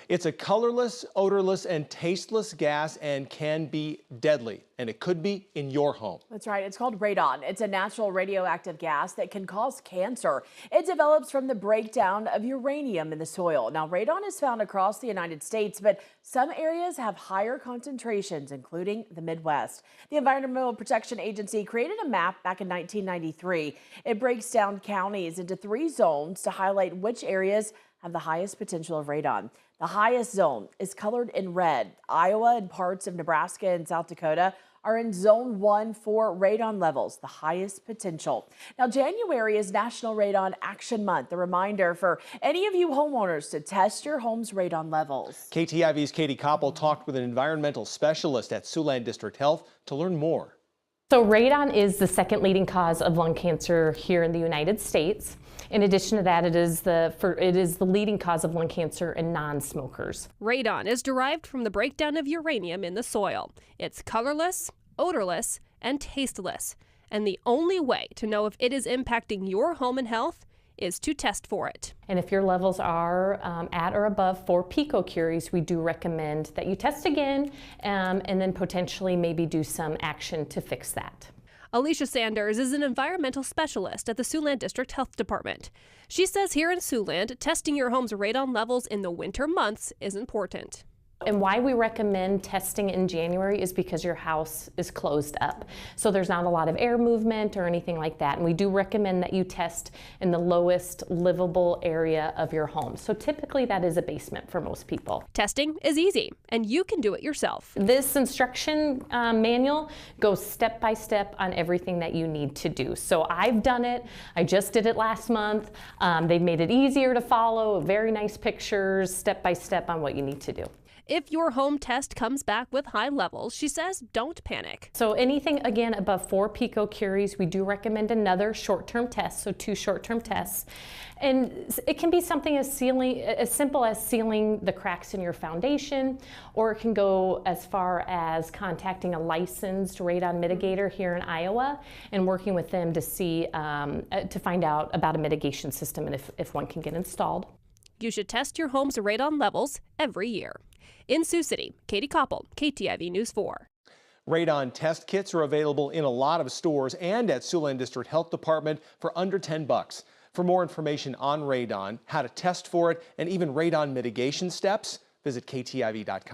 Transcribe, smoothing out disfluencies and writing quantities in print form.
It's a colorless, odorless, and tasteless gas and can be deadly, and it could be in your home. That's right. It's called radon. It's a natural radioactive gas that can cause cancer. It develops from the breakdown of uranium in the soil. Now, radon is found across the United States, but some areas have higher concentrations, including the Midwest. The Environmental Protection Agency created a map back in 1993. It breaks down counties into 3 zones to highlight which areas have the highest potential of radon. The highest zone is colored in red. Iowa and parts of Nebraska and South Dakota are in zone 1 for radon levels, the highest potential. Now, January is National Radon Action Month, a reminder for any of you homeowners to test your home's radon levels. KTIV's Katie Koppel talked with an environmental specialist at Siouxland District Health to learn more. So radon is the second leading cause of lung cancer here in the United States. In addition to that, it is the leading cause of lung cancer in non-smokers. Radon is derived from the breakdown of uranium in the soil. It's colorless, odorless, and tasteless. And the only way to know if it is impacting your home and health is to test for it. And if your levels are at or above 4 picocuries, we do recommend that you test again and then potentially maybe do some action to fix that. Alicia Sanders is an environmental specialist at the Siouxland District Health Department. She says here in Siouxland, testing your home's radon levels in the winter months is important. And why we recommend testing in January is because your house is closed up. So there's not a lot of air movement or anything like that. And we do recommend that you test in the lowest livable area of your home. So typically that is a basement for most people. Testing is easy, and you can do it yourself. This instruction manual goes step by step on everything that you need to do. So I've done it. I just did it last month. They've made it easier to follow, very nice pictures, step by step on what you need to do. If your home test comes back with high levels, she says don't panic. So anything, again, above 4 picocuries, we do recommend another short-term test, so 2 short-term tests. And it can be something as simple as sealing the cracks in your foundation, or it can go as far as contacting a licensed radon mitigator here in Iowa and working with them to see, to find out about a mitigation system and if one can get installed. You should test your home's radon levels every year. In Sioux City, Katie Koppel, KTIV News 4. Radon test kits are available in a lot of stores and at Siouxland District Health Department for under $10. For more information on radon, how to test for it, and even radon mitigation steps, visit KTIV.com.